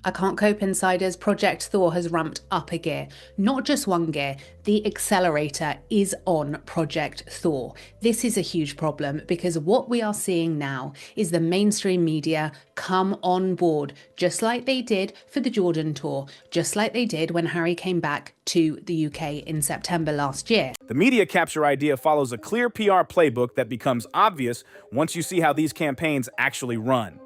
I can't cope, insiders. Project Thor has ramped up a gear. Not just one gear, the accelerator is on Project Thor. This is a huge problem because what we are seeing now is the mainstream media come on board, just like they did for the Jordan tour, just like they did when Harry came back to the UK in September last year. The media capture idea follows a clear PR playbook that becomes obvious once you see how these campaigns actually run.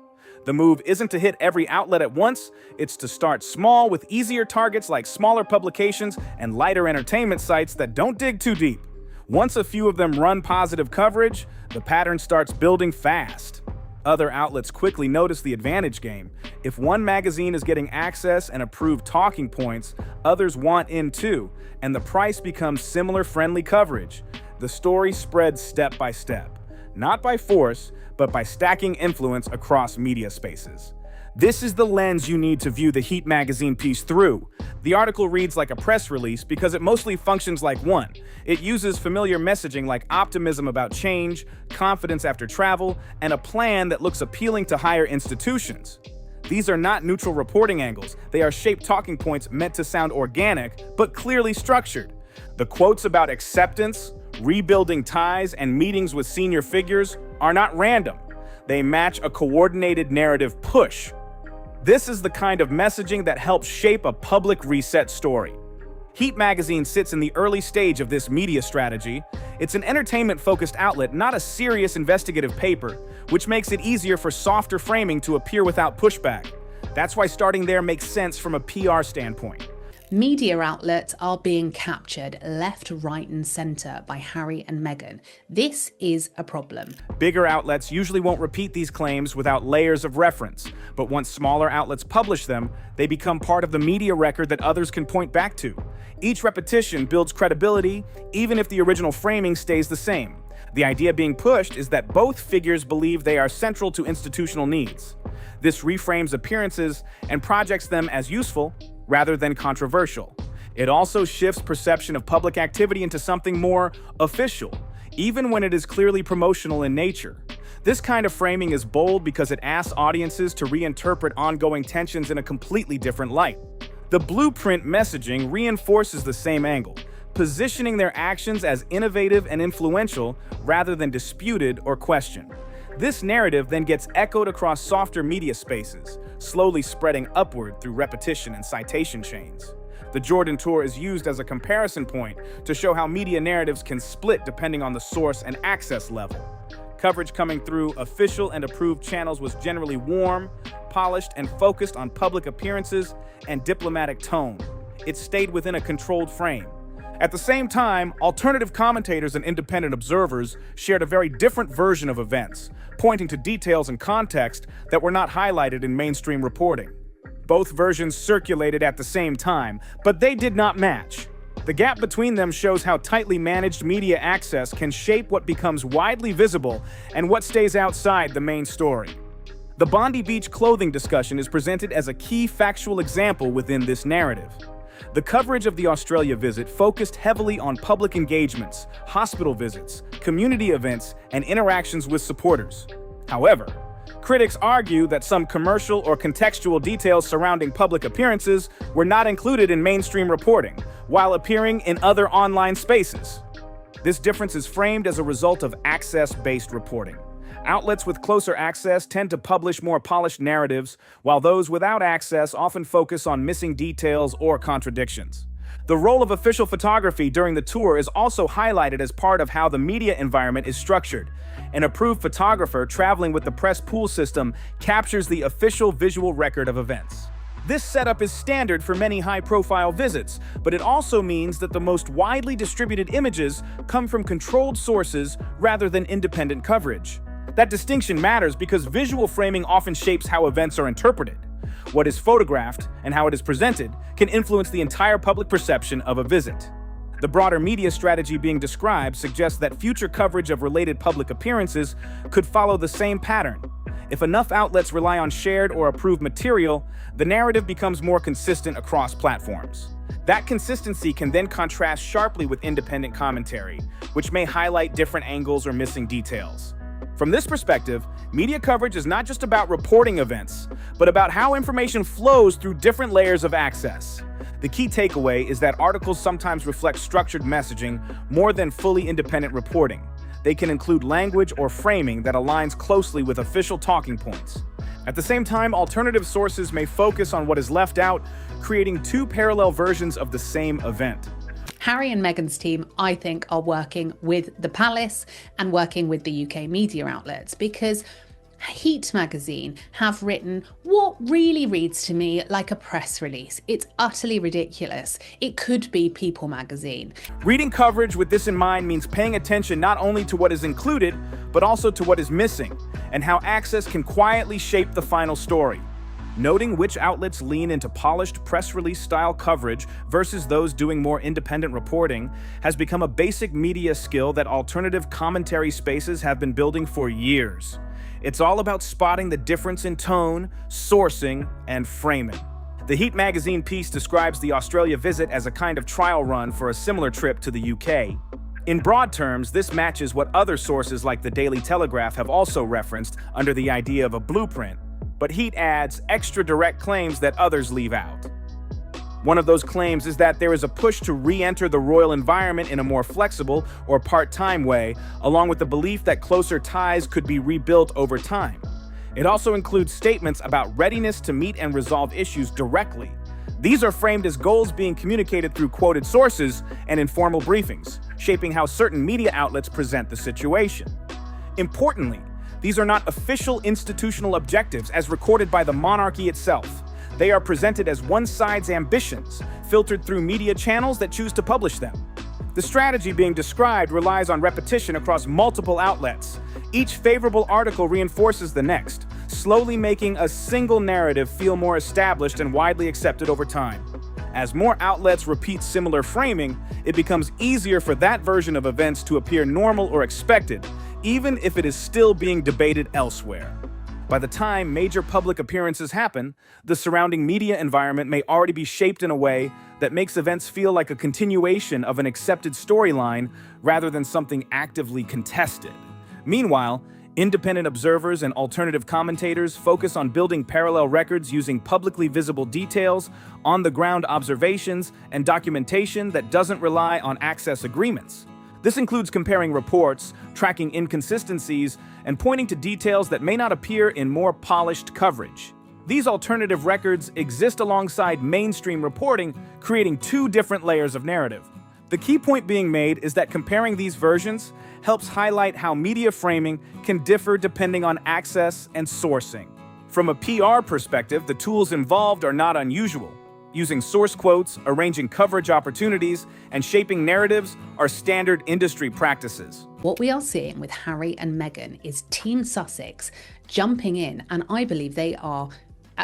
The move isn't to hit every outlet at once, it's to start small with easier targets like smaller publications and lighter entertainment sites that don't dig too deep. Once a few of them run positive coverage, the pattern starts building fast. Other outlets quickly notice the advantage game. If one magazine is getting access and approved talking points, others want in too, and the price becomes similar friendly coverage. The story spreads step by step, not by force, but by stacking influence across media spaces. This is the lens you need to view the Heat magazine piece through. The article reads like a press release because it mostly functions like one. It uses familiar messaging like optimism about change, confidence after travel, and a plan that looks appealing to higher institutions. These are not neutral reporting angles. They are shaped talking points meant to sound organic, but clearly structured. The quotes about acceptance, rebuilding ties, and meetings with senior figures are not random. They match a coordinated narrative push. This is the kind of messaging that helps shape a public reset story. Heat magazine sits in the early stage of this media strategy. It's an entertainment-focused outlet, not a serious investigative paper, which makes it easier for softer framing to appear without pushback. That's why starting there makes sense from a PR standpoint. Media outlets are being captured left, right, and centre by Harry and Meghan. This is a problem. Bigger outlets usually won't repeat these claims without layers of reference, but once smaller outlets publish them, they become part of the media record that others can point back to. Each repetition builds credibility, even if the original framing stays the same. The idea being pushed is that both figures believe they are central to institutional needs. This reframes appearances and projects them as useful rather than controversial. It also shifts perception of public activity into something more official, even when it is clearly promotional in nature. This kind of framing is bold because it asks audiences to reinterpret ongoing tensions in a completely different light. The blueprint messaging reinforces the same angle, positioning their actions as innovative and influential rather than disputed or questioned. This narrative then gets echoed across softer media spaces, slowly spreading upward through repetition and citation chains. The Jordan tour is used as a comparison point to show how media narratives can split depending on the source and access level. Coverage coming through official and approved channels was generally warm, polished, and focused on public appearances and diplomatic tone. It stayed within a controlled frame. At the same time, alternative commentators and independent observers shared a very different version of events, pointing to details and context that were not highlighted in mainstream reporting. Both versions circulated at the same time, but they did not match. The gap between them shows how tightly managed media access can shape what becomes widely visible and what stays outside the main story. The Bondi Beach clothing discussion is presented as a key factual example within this narrative. The coverage of the Australia visit focused heavily on public engagements, hospital visits, community events, and interactions with supporters. However, critics argue that some commercial or contextual details surrounding public appearances were not included in mainstream reporting, while appearing in other online spaces. This difference is framed as a result of access-based reporting. Outlets with closer access tend to publish more polished narratives, while those without access often focus on missing details or contradictions. The role of official photography during the tour is also highlighted as part of how the media environment is structured. An approved photographer traveling with the press pool system captures the official visual record of events. This setup is standard for many high-profile visits, but it also means that the most widely distributed images come from controlled sources rather than independent coverage. That distinction matters because visual framing often shapes how events are interpreted. What is photographed and how it is presented can influence the entire public perception of a visit. The broader media strategy being described suggests that future coverage of related public appearances could follow the same pattern. If enough outlets rely on shared or approved material, the narrative becomes more consistent across platforms. That consistency can then contrast sharply with independent commentary, which may highlight different angles or missing details. From this perspective, media coverage is not just about reporting events, but about how information flows through different layers of access. The key takeaway is that articles sometimes reflect structured messaging more than fully independent reporting. They can include language or framing that aligns closely with official talking points. At the same time, alternative sources may focus on what is left out, creating two parallel versions of the same event. Harry and Meghan's team, I think, are working with the palace and working with the UK media outlets, because Heat magazine have written what really reads to me like a press release. It's utterly ridiculous. It could be People magazine. Reading coverage with this in mind means paying attention not only to what is included, but also to what is missing, and how access can quietly shape the final story. Noting which outlets lean into polished press release style coverage versus those doing more independent reporting has become a basic media skill that alternative commentary spaces have been building for years. It's all about spotting the difference in tone, sourcing, and framing. The Heat magazine piece describes the Australia visit as a kind of trial run for a similar trip to the UK. In broad terms, this matches what other sources like the Daily Telegraph have also referenced under the idea of a blueprint, but Heat adds extra direct claims that others leave out. One of those claims is that there is a push to re-enter the royal environment in a more flexible or part-time way, along with the belief that closer ties could be rebuilt over time. It also includes statements about readiness to meet and resolve issues directly. These are framed as goals being communicated through quoted sources and informal briefings, shaping how certain media outlets present the situation. Importantly, these are not official institutional objectives as recorded by the monarchy itself. They are presented as one side's ambitions, filtered through media channels that choose to publish them. The strategy being described relies on repetition across multiple outlets. Each favorable article reinforces the next, slowly making a single narrative feel more established and widely accepted over time. As more outlets repeat similar framing, it becomes easier for that version of events to appear normal or expected, even if it is still being debated elsewhere. By the time major public appearances happen, the surrounding media environment may already be shaped in a way that makes events feel like a continuation of an accepted storyline rather than something actively contested. Meanwhile, independent observers and alternative commentators focus on building parallel records using publicly visible details, on-the-ground observations, and documentation that doesn't rely on access agreements. This includes comparing reports, tracking inconsistencies, and pointing to details that may not appear in more polished coverage. These alternative records exist alongside mainstream reporting, creating two different layers of narrative. The key point being made is that comparing these versions helps highlight how media framing can differ depending on access and sourcing. From a PR perspective, the tools involved are not unusual. Using source quotes, arranging coverage opportunities, and shaping narratives are standard industry practices. What we are seeing with Harry and Meghan is Team Sussex jumping in, and I believe they are,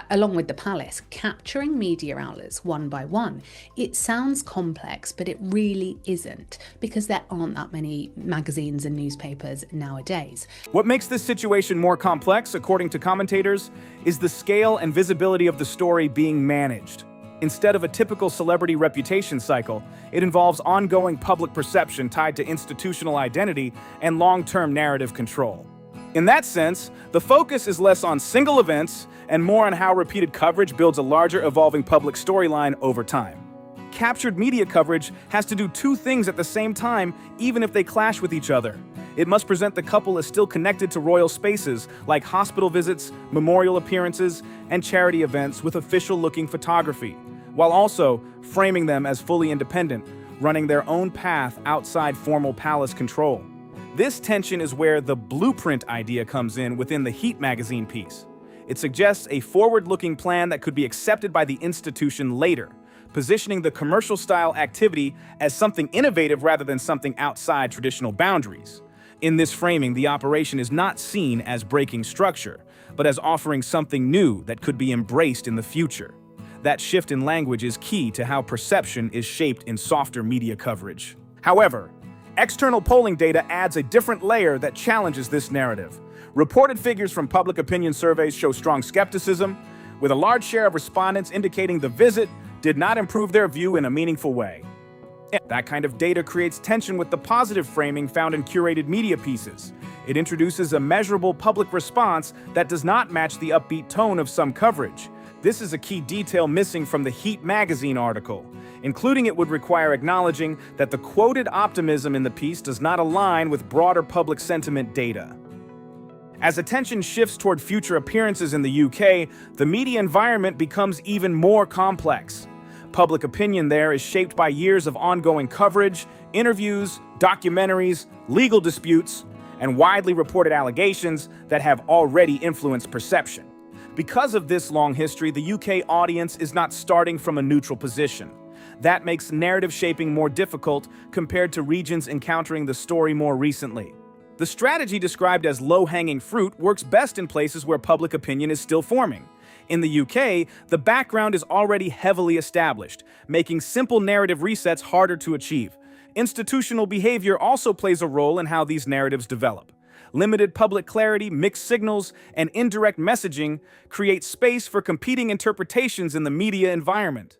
along with the palace, capturing media outlets one by one. It sounds complex, but it really isn't, because there aren't that many magazines and newspapers nowadays. What makes this situation more complex, according to commentators, is the scale and visibility of the story being managed. Instead of a typical celebrity reputation cycle, it involves ongoing public perception tied to institutional identity and long-term narrative control. In that sense, the focus is less on single events and more on how repeated coverage builds a larger evolving public storyline over time. Captured media coverage has to do two things at the same time, even if they clash with each other. It must present the couple as still connected to royal spaces like hospital visits, memorial appearances, and charity events with official-looking photography, while also framing them as fully independent, running their own path outside formal palace control. This tension is where the blueprint idea comes in within the Heat magazine piece. It suggests a forward-looking plan that could be accepted by the institution later, positioning the commercial-style activity as something innovative rather than something outside traditional boundaries. In this framing, the operation is not seen as breaking structure, but as offering something new that could be embraced in the future. That shift in language is key to how perception is shaped in softer media coverage. However, external polling data adds a different layer that challenges this narrative. Reported figures from public opinion surveys show strong skepticism, with a large share of respondents indicating the visit did not improve their view in a meaningful way. That kind of data creates tension with the positive framing found in curated media pieces. It introduces a measurable public response that does not match the upbeat tone of some coverage. This is a key detail missing from the Heat magazine article. Including it would require acknowledging that the quoted optimism in the piece does not align with broader public sentiment data. As attention shifts toward future appearances in the UK, the media environment becomes even more complex. Public opinion there is shaped by years of ongoing coverage, interviews, documentaries, legal disputes, and widely reported allegations that have already influenced perception. Because of this long history, the UK audience is not starting from a neutral position. That makes narrative shaping more difficult compared to regions encountering the story more recently. The strategy described as low-hanging fruit works best in places where public opinion is still forming. In the UK, the background is already heavily established, making simple narrative resets harder to achieve. Institutional behavior also plays a role in how these narratives develop. Limited public clarity, mixed signals, and indirect messaging create space for competing interpretations in the media environment.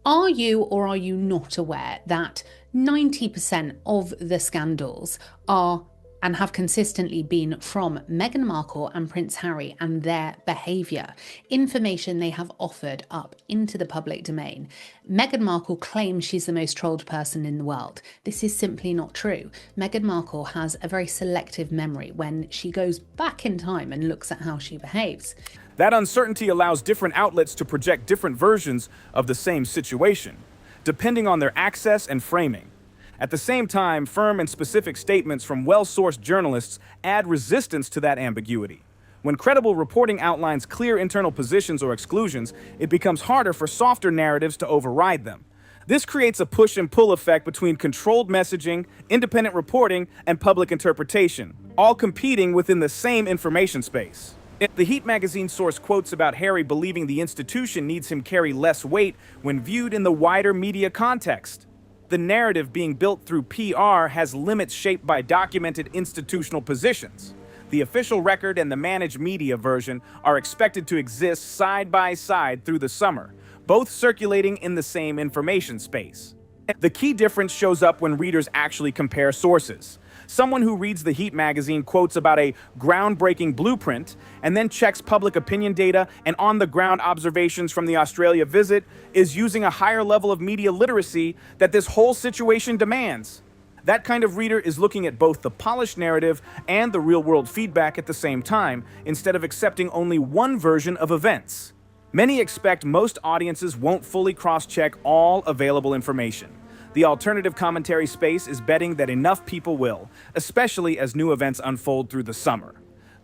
Are you or are you not aware that 90% of the scandals are and have consistently been from Meghan Markle and Prince Harry and their behaviour, information they have offered up into the public domain? Meghan Markle claims she's the most trolled person in the world. This is simply not true. Meghan Markle has a very selective memory when she goes back in time and looks at how she behaves. That uncertainty allows different outlets to project different versions of the same situation, depending on their access and framing. At the same time, firm and specific statements from well-sourced journalists add resistance to that ambiguity. When credible reporting outlines clear internal positions or exclusions, it becomes harder for softer narratives to override them. This creates a push and pull effect between controlled messaging, independent reporting, and public interpretation, all competing within the same information space. The Heat magazine source quotes about Harry believing the institution needs him carry less weight when viewed in the wider media context. The narrative being built through PR has limits shaped by documented institutional positions. The official record and the managed media version are expected to exist side by side through the summer, both circulating in the same information space. The key difference shows up when readers actually compare sources. Someone who reads the Heat magazine quotes about a groundbreaking blueprint and then checks public opinion data and on-the-ground observations from the Australia visit is using a higher level of media literacy that this whole situation demands. That kind of reader is looking at both the polished narrative and the real-world feedback at the same time, instead of accepting only one version of events. Many expect most audiences won't fully cross-check all available information. The alternative commentary space is betting that enough people will, especially as new events unfold through the summer.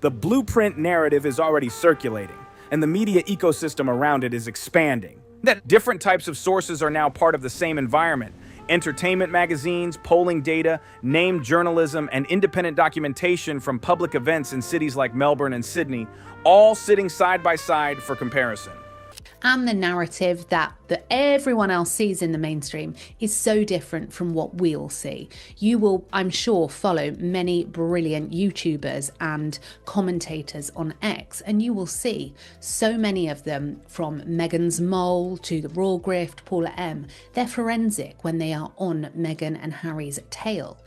The blueprint narrative is already circulating, and the media ecosystem around it is expanding. That different types of sources are now part of the same environment. Entertainment magazines, polling data, named journalism, and independent documentation from public events in cities like Melbourne and Sydney, all sitting side by side for comparison. And the narrative that everyone else sees in the mainstream is so different from what we'll see. You will, I'm sure, follow many brilliant YouTubers and commentators on X, and you will see so many of them, from Meghan's Mole to the Raw Grift, Paula M. They're forensic when they are on Meghan and Harry's tail.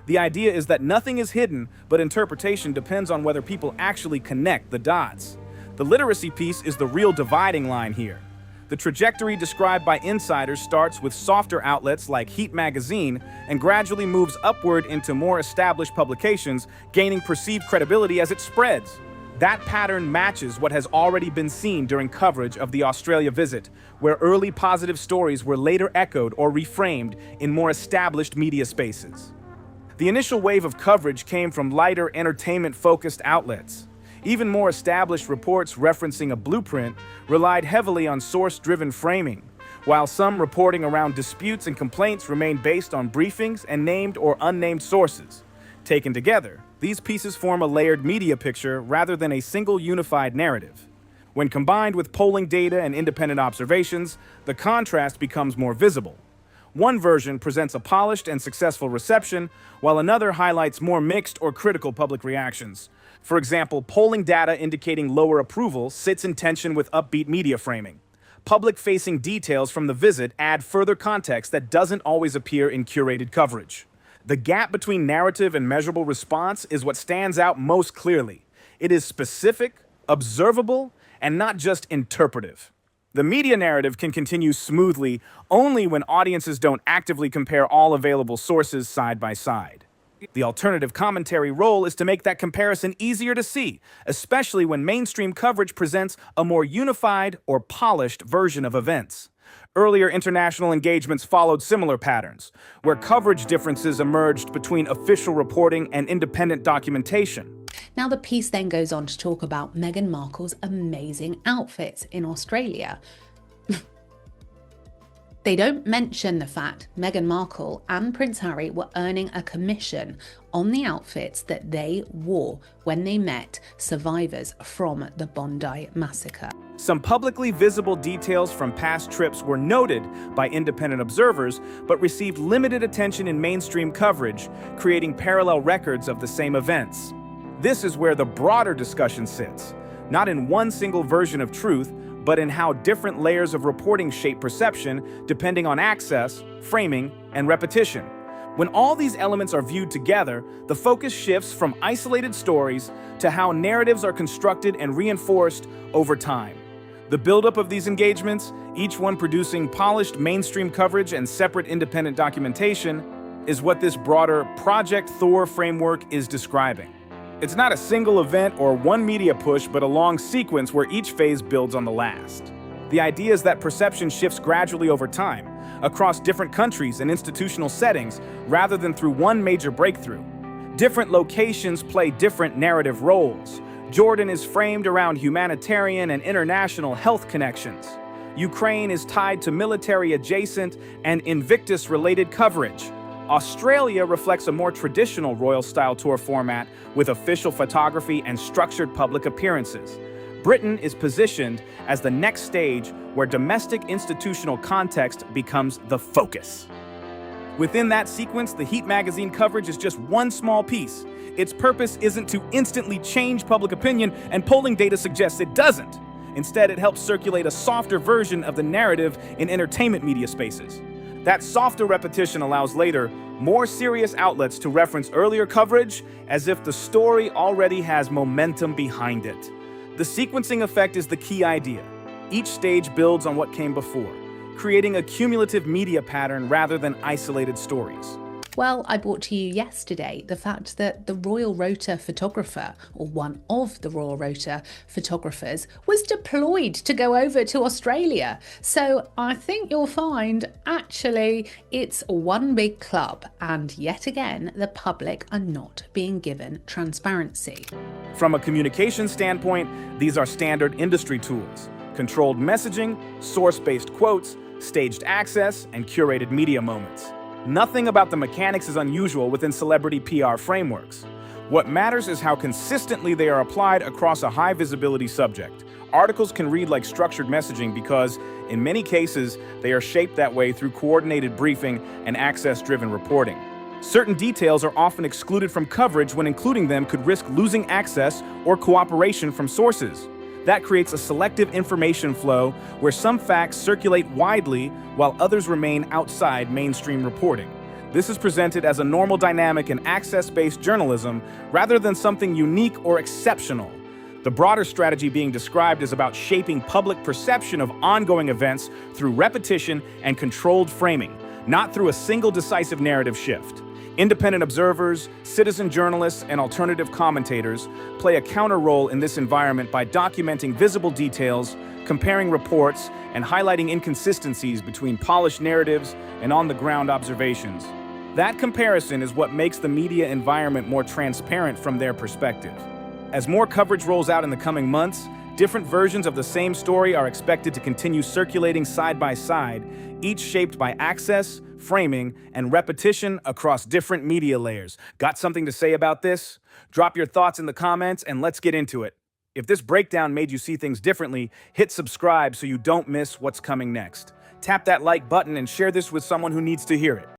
The idea is that nothing is hidden, but interpretation depends on whether people actually connect the dots. The literacy piece is the real dividing line here. The trajectory described by insiders starts with softer outlets like Heat magazine and gradually moves upward into more established publications, gaining perceived credibility as it spreads. That pattern matches what has already been seen during coverage of the Australia visit, where early positive stories were later echoed or reframed in more established media spaces. The initial wave of coverage came from lighter entertainment-focused outlets. Even more established reports referencing a blueprint relied heavily on source-driven framing, while some reporting around disputes and complaints remained based on briefings and named or unnamed sources. Taken together, these pieces form a layered media picture rather than a single unified narrative. When combined with polling data and independent observations, the contrast becomes more visible. One version presents a polished and successful reception, while another highlights more mixed or critical public reactions. For example, polling data indicating lower approval sits in tension with upbeat media framing. Public-facing details from the visit add further context that doesn't always appear in curated coverage. The gap between narrative and measurable response is what stands out most clearly. It is specific, observable, and not just interpretive. The media narrative can continue smoothly only when audiences don't actively compare all available sources side by side. The alternative commentary role is to make that comparison easier to see, especially when mainstream coverage presents a more unified or polished version of events. Earlier international engagements followed similar patterns, where coverage differences emerged between official reporting and independent documentation. Now, the piece then goes on to talk about Meghan Markle's amazing outfits in Australia. They don't mention the fact Meghan Markle and Prince Harry were earning a commission on the outfits that they wore when they met survivors from the Bondi massacre. Some publicly visible details from past trips were noted by independent observers, but received limited attention in mainstream coverage, creating parallel records of the same events. This is where the broader discussion sits, not in one single version of truth, but in how different layers of reporting shape perception depending on access, framing, and repetition. When all these elements are viewed together, the focus shifts from isolated stories to how narratives are constructed and reinforced over time. The buildup of these engagements, each one producing polished mainstream coverage and separate independent documentation, is what this broader Project Thor framework is describing. It's not a single event or one media push, but a long sequence where each phase builds on the last. The idea is that perception shifts gradually over time, across different countries and institutional settings, rather than through one major breakthrough. Different locations play different narrative roles. Jordan is framed around humanitarian and international health connections. Ukraine is tied to military-adjacent and Invictus-related coverage. Australia reflects a more traditional royal-style tour format with official photography and structured public appearances. Britain is positioned as the next stage where domestic institutional context becomes the focus. Within that sequence, the Heat magazine coverage is just one small piece. Its purpose isn't to instantly change public opinion, and polling data suggests it doesn't. Instead, it helps circulate a softer version of the narrative in entertainment media spaces. That softer repetition allows later, more serious outlets to reference earlier coverage as if the story already has momentum behind it. The sequencing effect is the key idea. Each stage builds on what came before, creating a cumulative media pattern rather than isolated stories. Well, I brought to you yesterday the fact that the Royal Rota photographer, or one of the Royal Rota photographers, was deployed to go over to Australia. So I think you'll find actually it's one big club, and yet again the public are not being given transparency. From a communication standpoint, these are standard industry tools: controlled messaging, source-based quotes, staged access, and curated media moments. Nothing about the mechanics is unusual within celebrity PR frameworks. What matters is how consistently they are applied across a high-visibility subject. Articles can read like structured messaging because, in many cases, they are shaped that way through coordinated briefing and access-driven reporting. Certain details are often excluded from coverage when including them could risk losing access or cooperation from sources. That creates a selective information flow where some facts circulate widely while others remain outside mainstream reporting. This is presented as a normal dynamic in access-based journalism rather than something unique or exceptional. The broader strategy being described is about shaping public perception of ongoing events through repetition and controlled framing, not through a single decisive narrative shift. Independent observers, citizen journalists, and alternative commentators play a counter role in this environment by documenting visible details, comparing reports, and highlighting inconsistencies between polished narratives and on-the-ground observations. That comparison is what makes the media environment more transparent from their perspective. As more coverage rolls out in the coming months, different versions of the same story are expected to continue circulating side by side, each shaped by access, framing, and repetition across different media layers. Got something to say about this? Drop your thoughts in the comments and let's get into it. If this breakdown made you see things differently, hit subscribe so you don't miss what's coming next. Tap that like button and share this with someone who needs to hear it.